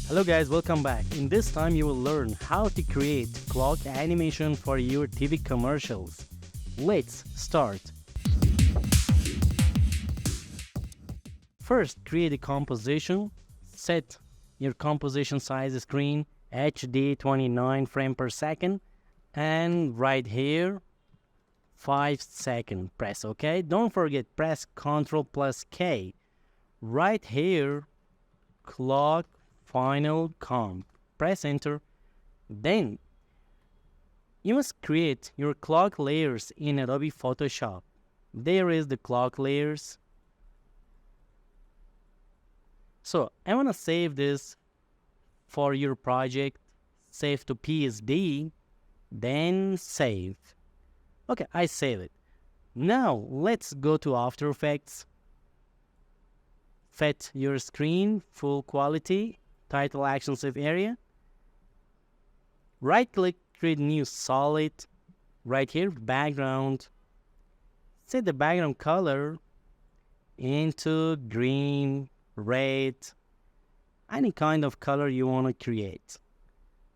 Hello guys, welcome back. In this time you will learn how to create clock animation for your TV commercials. Let's start. First, create a composition. Set your composition size screen HD 29 frame per second and right here 5 second press. Okay, don't forget press Ctrl plus K. Right here clock final comp, press enter. Then you must create your clock layers in Adobe Photoshop. There is the clock layers. So I want to save this for your project. Save to PSD, then save. Okay, I save it. Now let's go to After Effects. Set your screen full quality, title action save area. Right click, create new solid. Right here, background. Set the background color into green, red, any kind of color you want to create.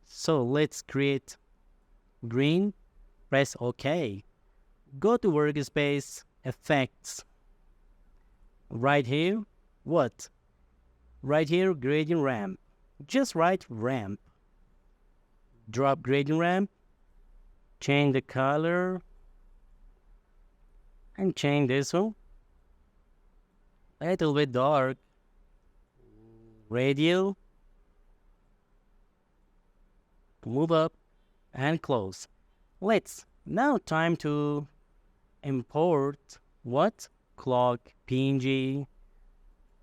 So let's create green, press OK. Go to Workspace, Effects. Right here, what? Right here, gradient ramp. Just write ramp. Drop gradient ramp. Change the color. And change this one. A little bit dark. Radial. Move up and close. Let's now time to import what? Clock PNG.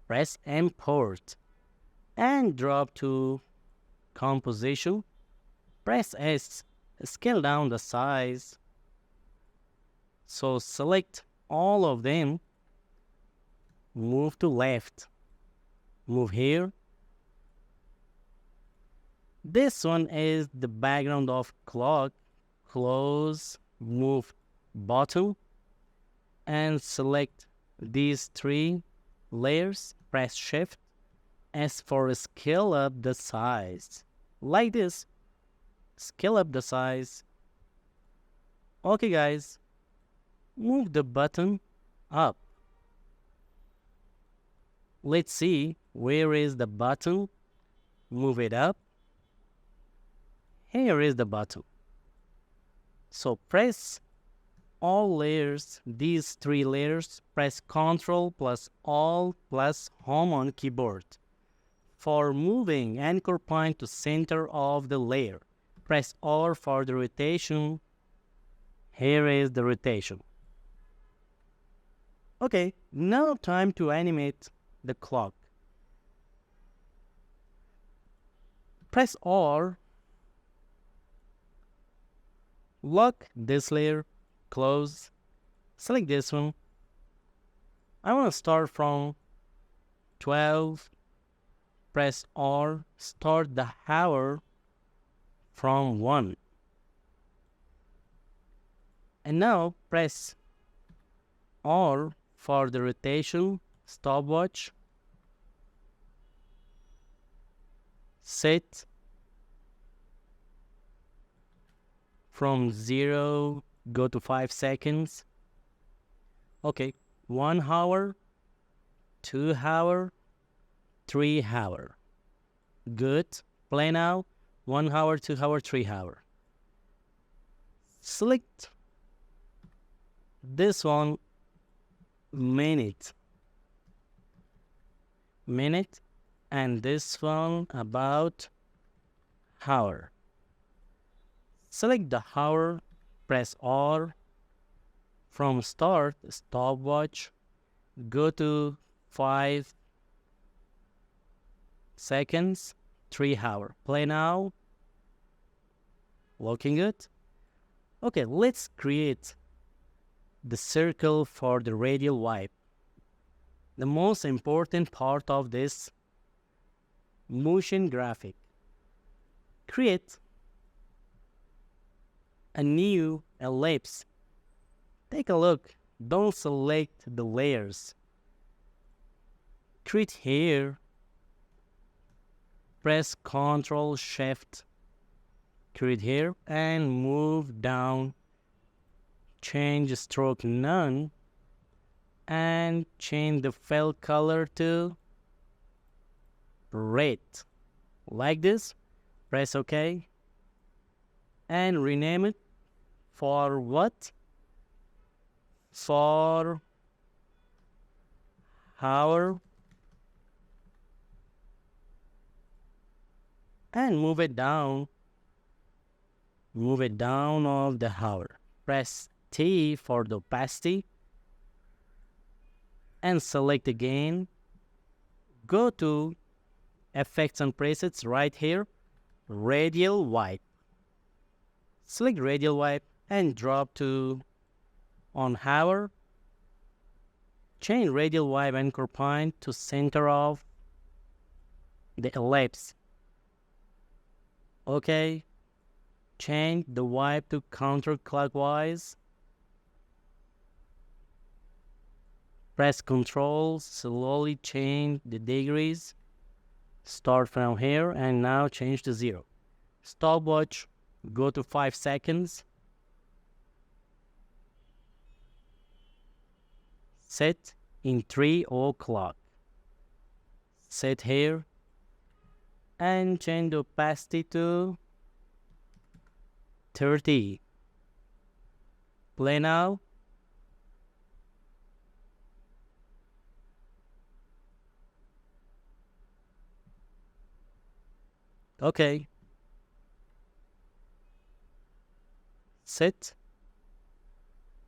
Press import and drop to composition. Press S, scale down the size. So select all of them. Move to left. Move here. This one is the background of clock. Close, move bottom and select these three layers. Press shift S for scale up the size. Like this. Scale up the size. Okay guys. Move the button up. Let's see where is the button. Move it up. Here is the button. So press all layers, these three layers, press Ctrl plus Alt plus Home on keyboard. For moving anchor point to center of the layer, press R for the rotation. Here is the rotation. Okay, now time to animate the clock. Press R. Lock this layer. Close, select this one. I want to start from 12, press R, start the hour from 1. And now press R for the rotation, stopwatch, set from 0 go to 5 seconds. Okay, 1 hour, 2 hour, 3 hour. Good. Play now. 1 hour, 2 hour, 3 hour. Select this one, minute, and this one about hour. Select the hour. Press R. From start, stopwatch, go to 5 seconds, 3 hour. Play now. Looking good. Okay, let's create the circle for the radial wipe. The most important part of this motion graphic. Create a new ellipse. Take a look. Don't select the layers. Create here Press Ctrl Shift, create here, and move down. Change stroke none, and change the fill color to red. Like this. Press OK, and rename it for what? For hour, and move it down. Move it down of the hour. Press T for the opacity and select again. Go to Effects and Presets right here, Radial Wipe. Select Radial Wipe and drop to on hour. Change Radial Wipe anchor point to center of the ellipse. Okay. Change the wipe to counterclockwise. Press Ctrl, slowly change the degrees. Start from here and now change to 0. Stopwatch, go to 5 seconds. Set in 3 o'clock. Set here and change the opacity to 30. Play now. Okay. Set.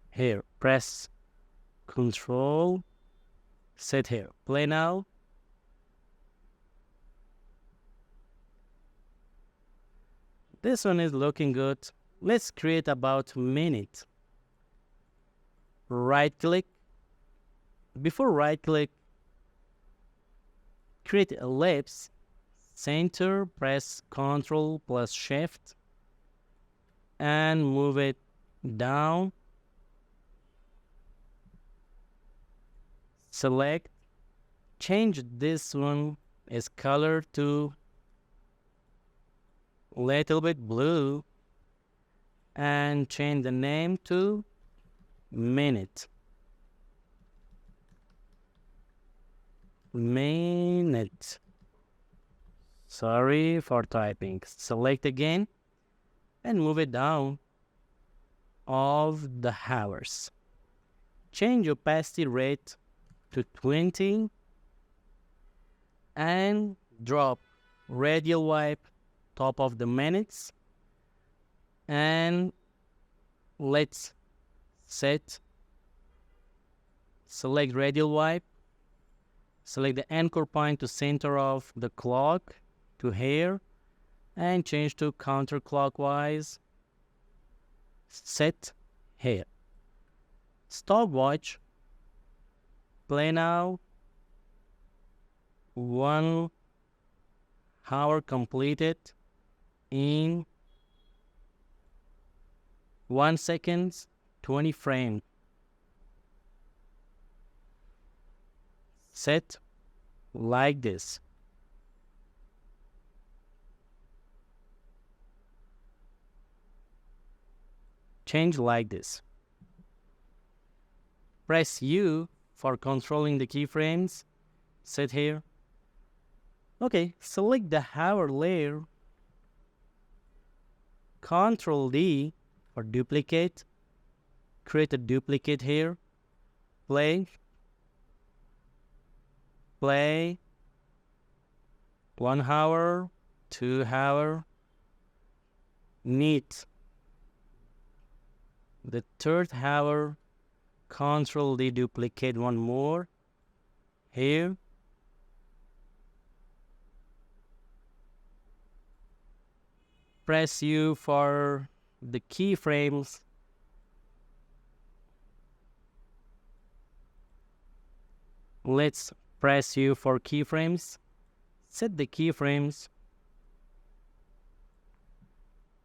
Here, press Control. Set here. Play now. This one is looking good. Let's create about minute. Right click. Before right click, create ellipse. Center, press Ctrl plus Shift and move it down. Select. Change this one as color to little bit blue and change the name to minute. Minute. Sorry for typing. Select again and move it down of the hours. Change opacity rate to 20 and drop radial wipe top of the minutes, and let's set. Select radial wipe. Select the anchor point to center of the clock to here and change to counterclockwise. Set here. Stopwatch. Play now. 1 hour completed in 1 second 20 frames. Set like this. Change like this. Press U for controlling the keyframes. Set here. Okay, select the hour layer. Ctrl D for duplicate. Create a duplicate here. Play. Play. 1 hour, 2 hour. Neat. The 3rd hour, Ctrl D, duplicate one more. Here. Press U for the keyframes. Let's press U for keyframes. Set the keyframes.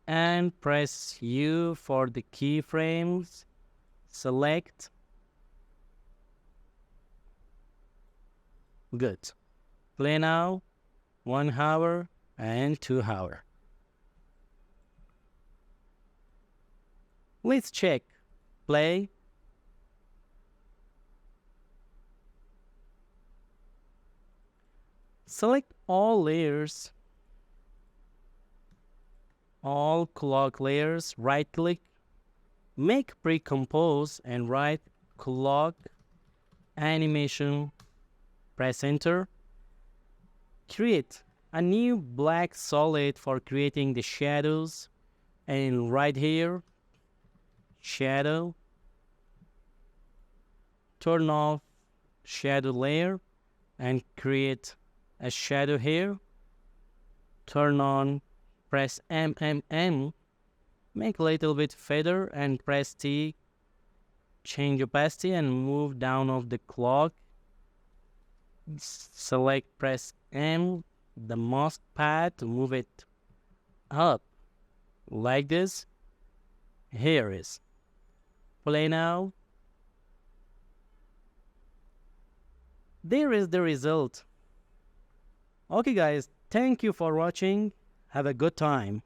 And press U for the keyframes. Select. Good. Play now. 1 hour, and 2 hours. Let's check. Play. Select all layers, all clock layers, right click, make pre-compose and write clock animation, press enter. Create a new black solid for creating the shadows, and right here, shadow, turn off shadow layer and create a shadow here. Turn on, press M, make a little bit feather and press T, change opacity and move down of the clock. Select, press M, the mask pad to move it up like this. Here is. Play now. There is the result. Okay guys, thank you for watching. Have a good time.